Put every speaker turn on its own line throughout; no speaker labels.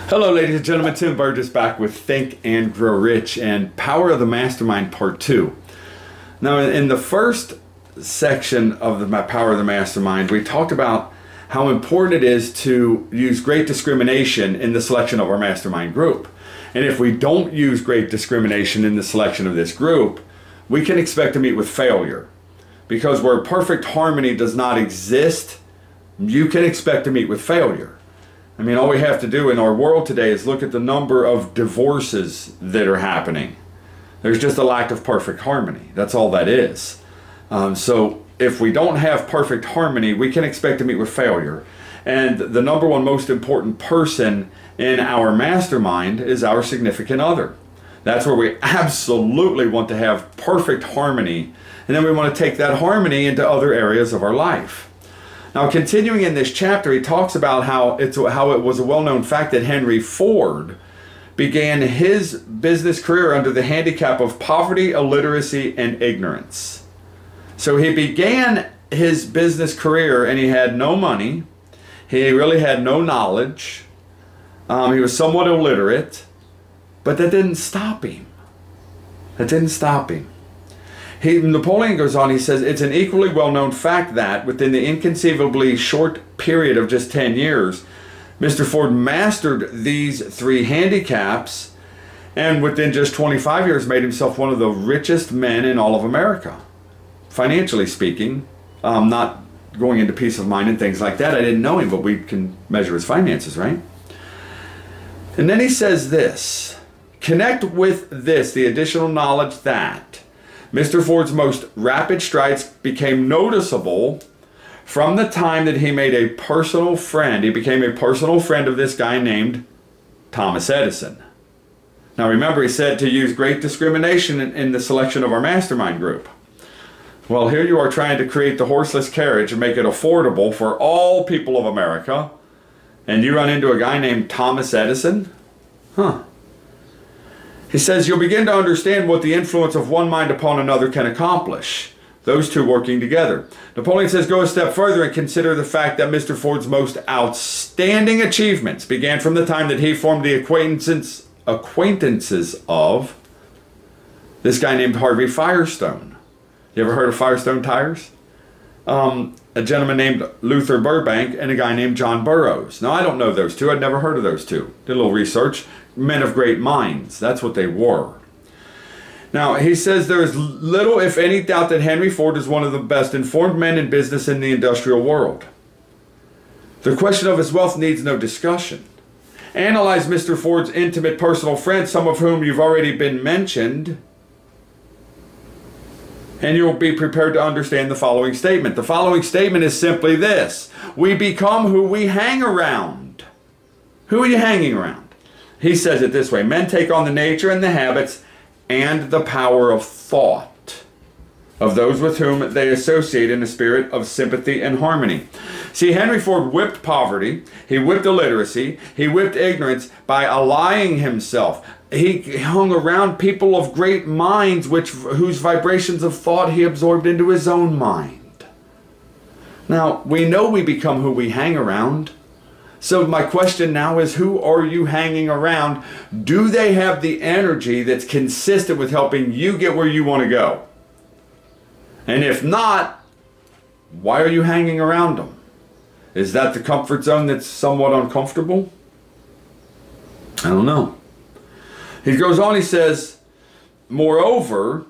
Hello ladies and gentlemen, Tim Burgess back with Think and Grow Rich and Power of the Mastermind Part 2. Now in the first section of the Power of the Mastermind, we talked about how important it is to use great discrimination in the selection of our mastermind group. And if we don't use great discrimination in the selection of this group, we can expect to meet with failure. Because where perfect harmony does not exist, you can expect to meet with failure. I mean, all we have to do in our world today is look at the number of divorces that are happening. There's just a lack of perfect harmony. That's all that is. So if we don't have perfect harmony, we can expect to meet with failure. And the number one most important person in our mastermind is our significant other. That's where we absolutely want to have perfect harmony. And then we want to take that harmony into other areas of our life. Now, continuing in this chapter, he talks about how it was a well-known fact that Henry Ford began his business career under the handicap of poverty, illiteracy, and ignorance. So he began his business career and he had no money. He really had no knowledge. He was somewhat illiterate, but that didn't stop him. That didn't stop him. Napoleon goes on, he says, it's an equally well-known fact that within the inconceivably short period of just 10 years, Mr. Ford mastered these three handicaps and within just 25 years made himself one of the richest men in all of America. Financially speaking, not going into peace of mind and things like that. I didn't know him, but we can measure his finances, right? And then he says this, connect with this, the additional knowledge that Mr. Ford's most rapid strides became noticeable from the time that he made a personal friend. He became a personal friend of this guy named Thomas Edison. Now remember, he said to use great discrimination in the selection of our mastermind group. Well, here you are trying to create the horseless carriage and make it affordable for all people of America, and you run into a guy named Thomas Edison? Huh. He says, you'll begin to understand what the influence of one mind upon another can accomplish, those two working together. Napoleon says, go a step further and consider the fact that Mr. Ford's most outstanding achievements began from the time that he formed the acquaintances of this guy named Harvey Firestone. You ever heard of Firestone tires? A gentleman named Luther Burbank and a guy named John Burroughs. Now, I don't know those two. I'd never heard of those two. Did a little research. Men of great minds. That's what they were. Now, he says there is little, if any, doubt that Henry Ford is one of the best informed men in business in the industrial world. The question of his wealth needs no discussion. Analyze Mr. Ford's intimate personal friends, some of whom you've already been mentioned, and you'll be prepared to understand the following statement. The following statement is simply this. We become who we hang around. Who are you hanging around? He says it this way. Men take on the nature and the habits and the power of thought of those with whom they associate in a spirit of sympathy and harmony. See, Henry Ford whipped poverty. He whipped illiteracy. He whipped ignorance by allying himself. He hung around people of great minds whose vibrations of thought he absorbed into his own mind. Now, we know we become who we hang around. So my question now is, who are you hanging around? Do they have the energy that's consistent with helping you get where you want to go? And if not, why are you hanging around them? Is that the comfort zone that's somewhat uncomfortable? I don't know. He goes on, he says, moreover,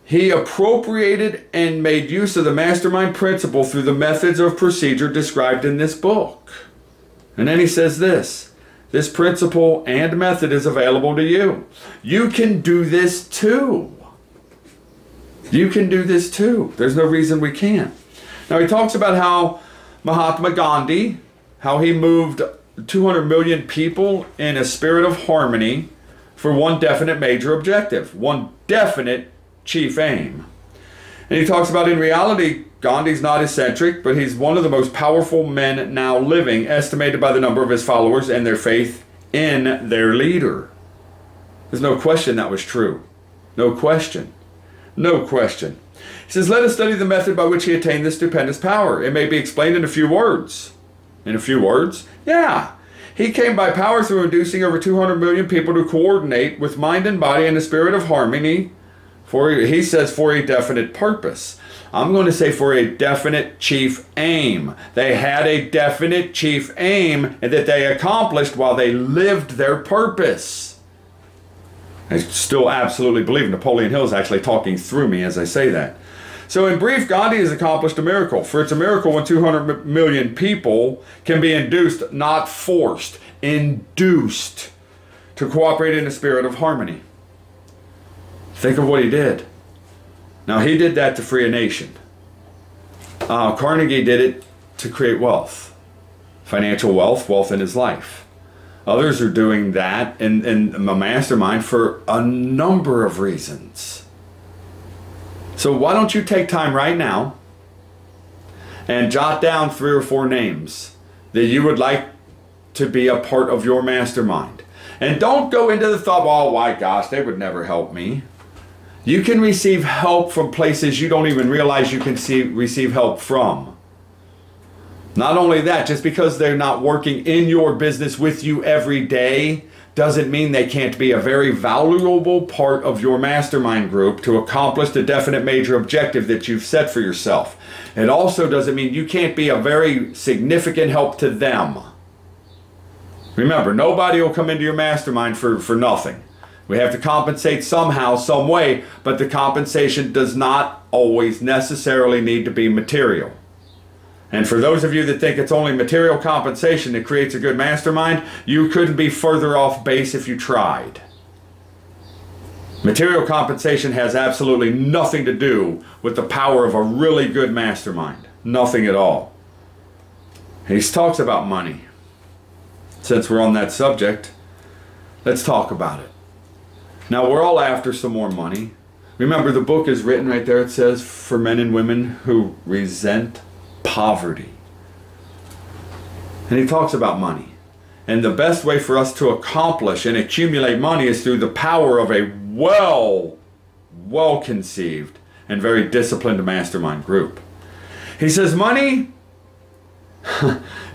he appropriated and made use of the mastermind principle through the methods of procedure described in this book. And then he says this principle and method is available to you. You can do this too. You can do this too. There's no reason we can't. Now he talks about how Mahatma Gandhi, how he moved 200 million people in a spirit of harmony for one definite major objective, one definite chief aim. And he talks about in reality, Gandhi's not eccentric, but he's one of the most powerful men now living, estimated by the number of his followers and their faith in their leader. There's no question that was true. No question. No question. He says, let us study the method by which he attained this stupendous power. It may be explained in a few words. In a few words? Yeah. He came by power through inducing over 200 million people to coordinate with mind and body in a spirit of harmony, he says, for a definite purpose. I'm going to say for a definite chief aim. They had a definite chief aim and that they accomplished while they lived their purpose. I still absolutely believe Napoleon Hill is actually talking through me as I say that. So in brief, Gandhi has accomplished a miracle. For it's a miracle when 200 million people can be induced, not forced, induced to cooperate in a spirit of harmony. Think of what he did. Now he did that to free a nation. Carnegie did it to create wealth. Financial wealth, wealth in his life. Others are doing that in a mastermind for a number of reasons. So why don't you take time right now and jot down 3 or 4 names that you would like to be a part of your mastermind. And don't go into the thought, oh my gosh, they would never help me. You can receive help from places you don't even realize you can receive help from. Not only that, just because they're not working in your business with you every day doesn't mean they can't be a very valuable part of your mastermind group to accomplish the definite major objective that you've set for yourself. It also doesn't mean you can't be a very significant help to them. Remember, nobody will come into your mastermind for nothing. We have to compensate somehow, some way, but the compensation does not always necessarily need to be material. And for those of you that think it's only material compensation that creates a good mastermind, you couldn't be further off base if you tried. Material compensation has absolutely nothing to do with the power of a really good mastermind. Nothing at all. He talks about money. Since we're on that subject, let's talk about it. Now, we're all after some more money. Remember, the book is written right there. It says, for men and women who resent poverty. And he talks about money. And the best way for us to accomplish and accumulate money is through the power of a well-conceived and very disciplined mastermind group. He says, money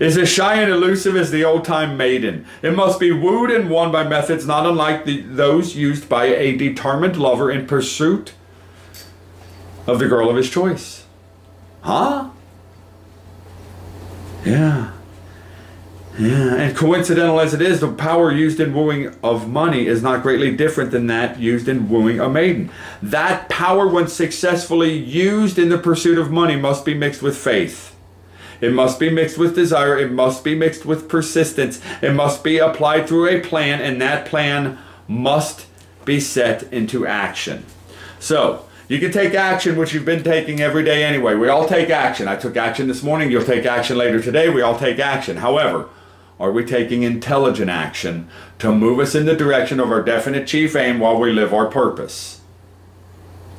is as shy and elusive as the old-time maiden. It must be wooed and won by methods not unlike those used by a determined lover in pursuit of the girl of his choice. Huh? Yeah. Yeah, and coincidental as it is, the power used in wooing of money is not greatly different than that used in wooing a maiden. That power, when successfully used in the pursuit of money, must be mixed with faith. It must be mixed with desire. It must be mixed with persistence. It must be applied through a plan, and that plan must be set into action. So, you can take action, which you've been taking every day anyway. We all take action. I took action this morning. You'll take action later today. We all take action. However, are we taking intelligent action to move us in the direction of our definite chief aim while we live our purpose?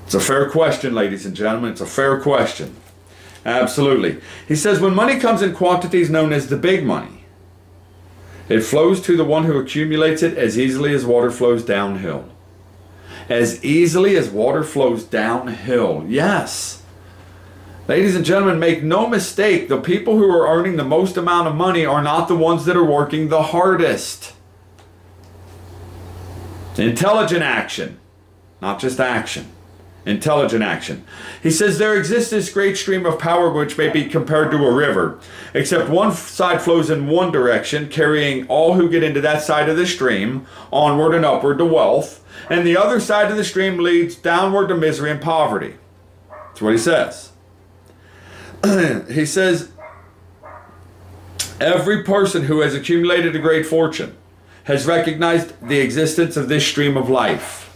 It's a fair question, ladies and gentlemen. It's a fair question. Absolutely. He says, when money comes in quantities known as the big money, it flows to the one who accumulates it as easily as water flows downhill. As easily as water flows downhill. Yes. Ladies and gentlemen, make no mistake, the people who are earning the most amount of money are not the ones that are working the hardest. Intelligent action, not just action. Intelligent action. He says, there exists this great stream of power which may be compared to a river, except one side flows in one direction, carrying all who get into that side of the stream onward and upward to wealth, and the other side of the stream leads downward to misery and poverty. That's what he says. He says, every person who has accumulated a great fortune has recognized the existence of this stream of life.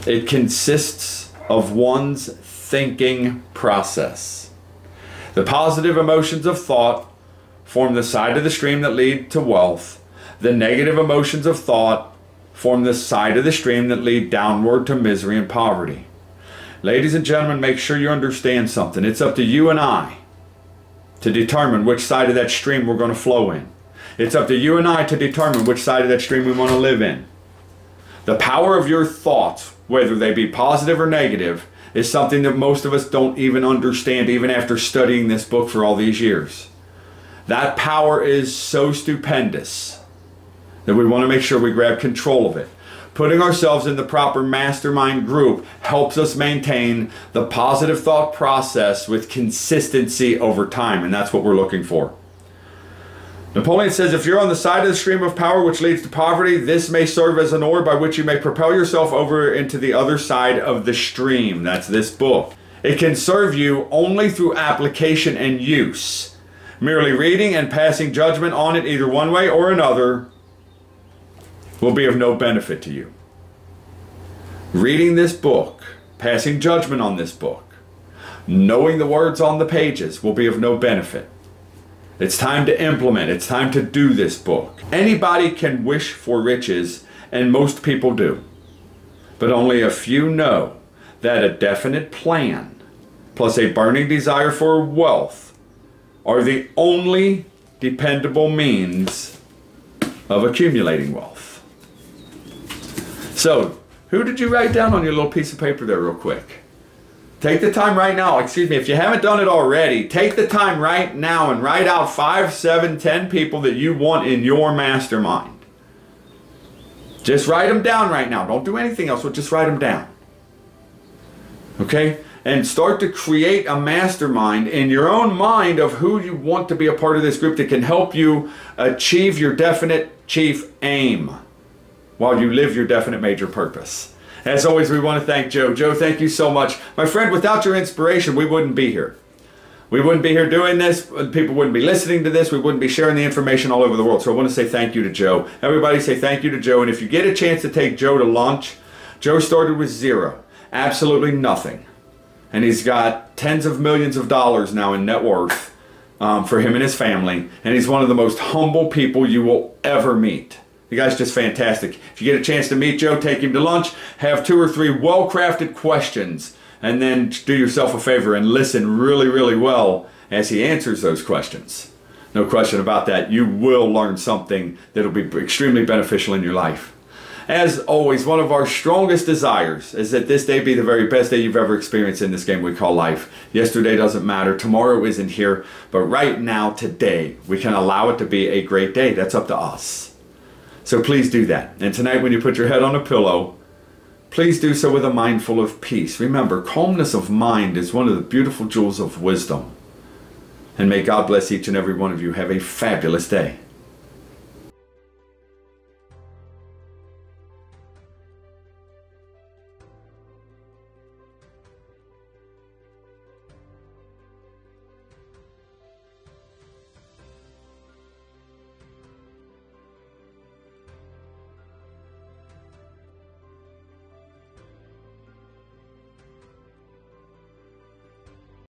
It consists of one's thinking process. The positive emotions of thought form the side of the stream that lead to wealth. The negative emotions of thought form the side of the stream that lead downward to misery and poverty. Ladies and gentlemen, make sure you understand something. It's up to you and I to determine which side of that stream we're going to flow in. It's up to you and I to determine which side of that stream we want to live in. The power of your thoughts, whether they be positive or negative, is something that most of us don't even understand even after studying this book for all these years. That power is so stupendous that we want to make sure we grab control of it. Putting ourselves in the proper mastermind group helps us maintain the positive thought process with consistency over time, and that's what we're looking for. Napoleon says, if you're on the side of the stream of power which leads to poverty, this may serve as an oar by which you may propel yourself over into the other side of the stream. That's this book. It can serve you only through application and use. Merely reading and passing judgment on it either one way or another will be of no benefit to you. Reading this book, passing judgment on this book, knowing the words on the pages will be of no benefit. It's time to implement. It's time to do this book. Anybody can wish for riches, and most people do. But only a few know that a definite plan plus a burning desire for wealth are the only dependable means of accumulating wealth. So, who did you write down on your little piece of paper there real quick? Take the time right now, excuse me, if you haven't done it already, take the time right now and write out 5, 7, 10 people that you want in your mastermind. Just write them down right now. Don't do anything else, but just write them down. Okay? And start to create a mastermind in your own mind of who you want to be a part of this group that can help you achieve your definite chief aim while you live your definite major purpose. As always, we want to thank Joe. Joe, thank you so much. My friend, without your inspiration, we wouldn't be here. We wouldn't be here doing this. People wouldn't be listening to this. We wouldn't be sharing the information all over the world. So I want to say thank you to Joe. Everybody say thank you to Joe. And if you get a chance to take Joe to lunch, Joe started with zero. Absolutely nothing. And he's got tens of millions of dollars now in net worth for him and his family. And he's one of the most humble people you will ever meet. The guy's just fantastic. If you get a chance to meet Joe, take him to lunch, have 2 or 3 well-crafted questions, and then do yourself a favor and listen really, really well as he answers those questions. No question about that. You will learn something that will be extremely beneficial in your life. As always, one of our strongest desires is that this day be the very best day you've ever experienced in this game we call life. Yesterday doesn't matter. Tomorrow isn't here. But right now, today, we can allow it to be a great day. That's up to us. So please do that. And tonight when you put your head on a pillow, please do so with a mind full of peace. Remember, calmness of mind is one of the beautiful jewels of wisdom. And may God bless each and every one of you. Have a fabulous day.